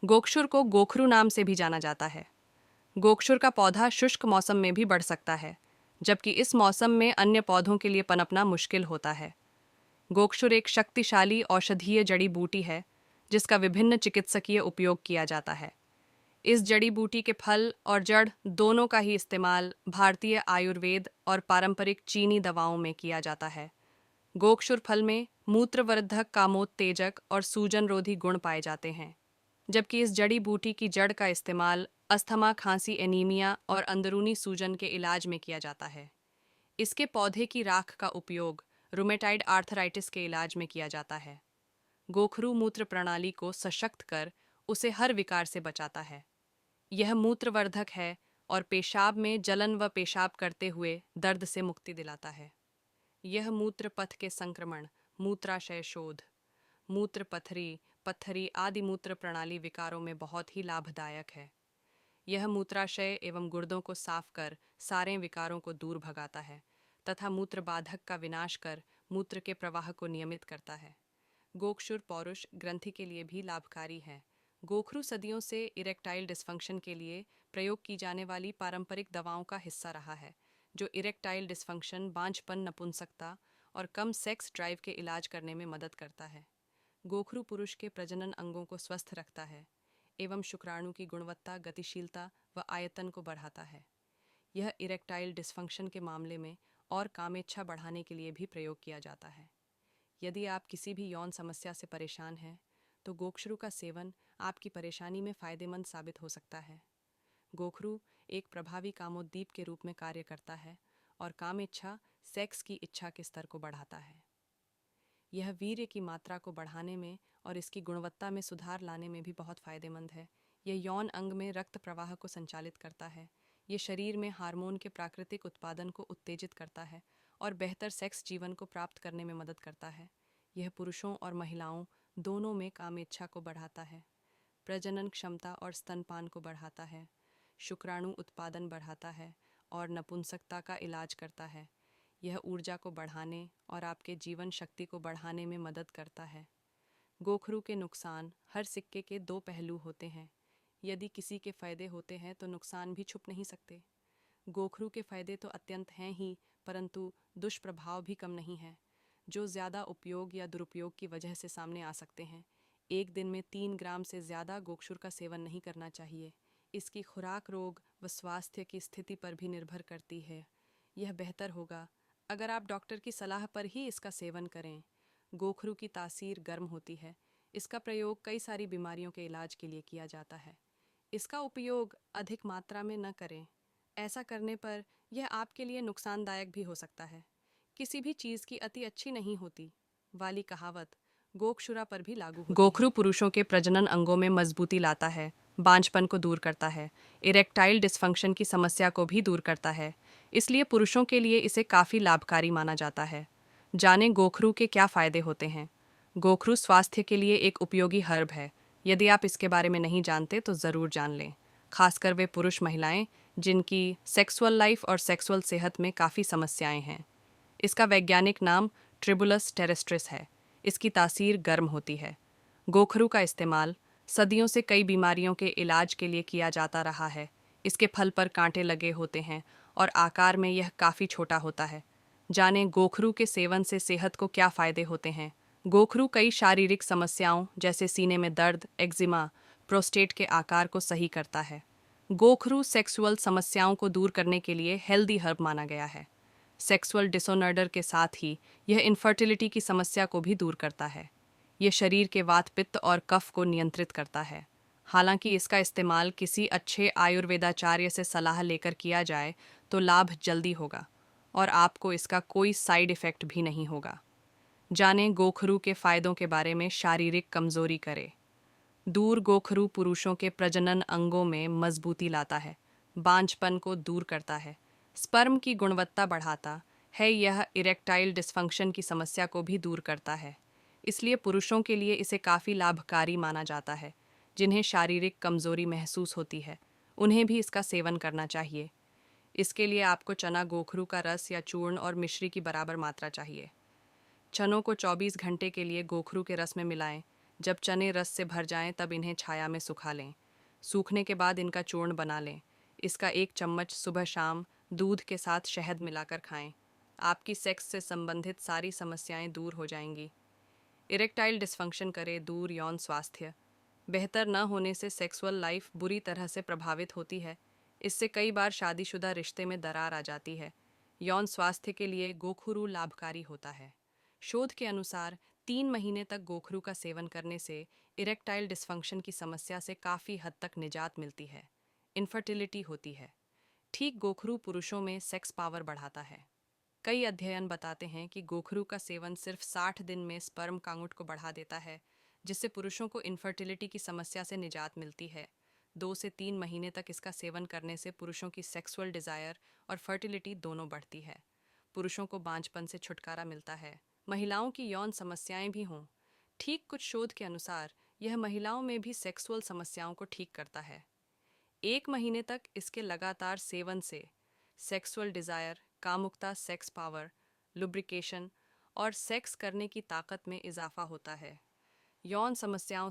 गोक्षुर को गोखरू नाम से भी जाना जाता है। गोक्षुर का पौधा शुष्क मौसम में भी बढ़ सकता है, जबकि इस मौसम में अन्य पौधों के लिए पनपना मुश्किल होता है। गोक्षुर एक शक्तिशाली औषधीय जड़ी बूटी है, जिसका विभिन्न चिकित्सकीय उपयोग किया जाता है। इस जड़ी बूटी के फल और जड़ दोनों का ही इस्तेमाल भारतीय आयुर्वेद और पारंपरिक चीनी दवाओं में किया जाता है। गोक्षुर फल में मूत्रवर्धक, कामोत्तेजक और सूजनरोधी गुण पाए जाते हैं, जबकि इस जड़ी बूटी की जड़ का इस्तेमाल अस्थमा, खांसी, एनीमिया और अंदरूनी सूजन के इलाज में किया जाता है। इसके पौधे की राख का उपयोग रूमेटाइड आर्थराइटिस के इलाज में किया जाता है। गोखरू मूत्र प्रणाली को सशक्त कर उसे हर विकार से बचाता है। यह मूत्रवर्धक है और पेशाब में जलन व पेशाब करते हुए दर्द से मुक्ति दिलाता है। यह मूत्र पथ के संक्रमण, मूत्राशय शोध, मूत्र पथरी, पत्थरी आदि मूत्र प्रणाली विकारों में बहुत ही लाभदायक है। यह मूत्राशय एवं गुर्दों को साफ कर सारे विकारों को दूर भगाता है तथा मूत्र बाधक का विनाश कर मूत्र के प्रवाह को नियमित करता है। गोक्षुर पौरुष ग्रंथि के लिए भी लाभकारी है। गोखरू सदियों से इरेक्टाइल डिस्फंक्शन के लिए प्रयोग की जाने वाली पारंपरिक दवाओं का हिस्सा रहा है, जो इरेक्टाइल डिस्फंक्शन, बांझपन, नपुंसकता और कम सेक्स ड्राइव के इलाज करने में मदद करता है। गोखरू पुरुष के प्रजनन अंगों को स्वस्थ रखता है एवं शुक्राणु की गुणवत्ता, गतिशीलता व आयतन को बढ़ाता है। यह इरेक्टाइल डिस्फंक्शन के मामले में और कामेच्छा बढ़ाने के लिए भी प्रयोग किया जाता है। यदि आप किसी भी यौन समस्या से परेशान हैं, तो गोक्षरू का सेवन आपकी परेशानी में फायदेमंद साबित हो सकता है। गोखरू एक प्रभावी कामोद्दीप के रूप में कार्य करता है और काम इच्छा, सेक्स की इच्छा के स्तर को बढ़ाता है। यह वीर्य की मात्रा को बढ़ाने में और इसकी गुणवत्ता में सुधार लाने में भी बहुत फायदेमंद है। यह यौन अंग में रक्त प्रवाह को संचालित करता है। यह शरीर में हार्मोन के प्राकृतिक उत्पादन को उत्तेजित करता है और बेहतर सेक्स जीवन को प्राप्त करने में मदद करता है। यह पुरुषों और महिलाओं दोनों में कामेच्छा को बढ़ाता है, प्रजनन क्षमता और स्तनपान को बढ़ाता है, शुक्राणु उत्पादन बढ़ाता है और नपुंसकता का इलाज करता है। यह ऊर्जा को बढ़ाने और आपके जीवन शक्ति को बढ़ाने में मदद करता है। गोखरू के नुकसान, हर सिक्के के दो पहलू होते हैं। यदि किसी के फायदे होते हैं तो नुकसान भी छुप नहीं सकते। गोखरू के फायदे तो अत्यंत हैं ही, परंतु दुष्प्रभाव भी कम नहीं है, जो ज़्यादा उपयोग या दुरुपयोग की वजह से सामने आ सकते हैं। एक दिन में 3 ग्राम से ज़्यादा गोक्षुर का सेवन नहीं करना चाहिए। इसकी खुराक रोग व स्वास्थ्य की स्थिति पर भी निर्भर करती है। यह बेहतर होगा अगर आप डॉक्टर की सलाह पर ही इसका सेवन करें। गोखरू की तासीर गर्म होती है। इसका प्रयोग कई सारी बीमारियों के इलाज के लिए किया जाता है। इसका उपयोग अधिक मात्रा में न करें। ऐसा करने पर यह आपके लिए नुकसानदायक भी हो सकता है। किसी भी चीज़ की अति अच्छी नहीं होती वाली कहावत गोक्षुरा पर भी लागू होती है। गोखरू पुरुषों के प्रजनन अंगों में मजबूती लाता है, बांझपन को दूर करता है, इरेक्टाइल डिस्फंक्शन की समस्या को भी दूर करता है। इसलिए पुरुषों के लिए इसे काफ़ी लाभकारी माना जाता है। जाने गोखरू के क्या फ़ायदे होते हैं। गोखरू स्वास्थ्य के लिए एक उपयोगी हर्ब है। यदि आप इसके बारे में नहीं जानते तो ज़रूर जान लें, खासकर वे पुरुष महिलाएं जिनकी सेक्सुअल लाइफ और सेक्सुअल सेहत में काफ़ी समस्याएं हैं। इसका वैज्ञानिक नाम ट्रिबुलस टेरेस्ट्रिस है। इसकी तासीर गर्म होती है। गोखरू का इस्तेमाल सदियों से कई बीमारियों के इलाज के लिए किया जाता रहा है। इसके फल पर कांटे लगे होते हैं और आकार में यह काफ़ी छोटा होता है। जानें गोखरू के सेवन से सेहत को क्या फ़ायदे होते हैं। गोखरू कई शारीरिक समस्याओं जैसे सीने में दर्द, एक्जिमा, प्रोस्टेट के आकार को सही करता है। गोखरू सेक्सुअल समस्याओं को दूर करने के लिए हेल्दी हर्ब माना गया है। सेक्सुअल डिसऑर्डर के साथ ही यह इनफर्टिलिटी की समस्या को भी दूर करता है। यह शरीर के वात, पित्त और कफ को नियंत्रित करता है। हालांकि इसका इस्तेमाल किसी अच्छे आयुर्वेदाचार्य से सलाह लेकर किया जाए तो लाभ जल्दी होगा और आपको इसका कोई साइड इफ़ेक्ट भी नहीं होगा। जानें गोखरू के फ़ायदों के बारे में। शारीरिक कमज़ोरी करे दूर। गोखरू पुरुषों के प्रजनन अंगों में मजबूती लाता है, बांझपन को दूर करता है, स्पर्म की गुणवत्ता बढ़ाता है। यह इरेक्टाइल डिस्फंक्शन की समस्या को भी दूर करता है। इसलिए पुरुषों के लिए इसे काफ़ी लाभकारी माना जाता है। जिन्हें शारीरिक कमज़ोरी महसूस होती है, उन्हें भी इसका सेवन करना चाहिए। इसके लिए आपको चना, गोखरू का रस या चूर्ण और मिश्री की बराबर मात्रा चाहिए। चनों को 24 घंटे के लिए गोखरू के रस में मिलाएं, जब चने रस से भर जाएं तब इन्हें छाया में सुखा लें। सूखने के बाद इनका चूर्ण बना लें। इसका 1 चम्मच सुबह शाम दूध के साथ शहद मिलाकर खाएं। आपकी सेक्स से संबंधित सारी समस्याएं दूर हो जाएंगी। इरेक्टाइल डिस्फंक्शन करे दूर यौन स्वास्थ्य। बेहतर न होने से सेक्सुअल लाइफ बुरी तरह से प्रभावित होती है। इससे कई बार शादीशुदा रिश्ते में दरार आ जाती है। यौन स्वास्थ्य के लिए गोखरू लाभकारी होता है। शोध के अनुसार 3 महीने तक गोखरू का सेवन करने से इरेक्टाइल डिस्फंक्शन की समस्या से काफ़ी हद तक निजात मिलती है। इनफर्टिलिटी होती है। ठीक गोखरू पुरुषों में सेक्स पावर बढ़ाता है। कई अध्ययन बताते हैं कि गोखरू का सेवन सिर्फ 60 दिन में स्पर्म काउंट को बढ़ा देता है, जिससे पुरुषों को इनफर्टिलिटी की समस्या से निजात मिलती है। 2 से 3 महीने तक इसका सेवन करने से पुरुषों की सेक्सुअल डिज़ायर और फर्टिलिटी दोनों बढ़ती है। पुरुषों को बांझपन से छुटकारा मिलता है। महिलाओं की यौन समस्याएं भी हों। ठीक कुछ शोध के अनुसार यह महिलाओं में भी सेक्सुअल समस्याओं को ठीक करता है। 1 महीने तक इसके लगातार सेवन से सेक्सुअल डिज़ायर, कामुकता, सेक्स पावर, लुब्रिकेशन और सेक्स करने की ताकत में इजाफा होता है। यौन समस्याओं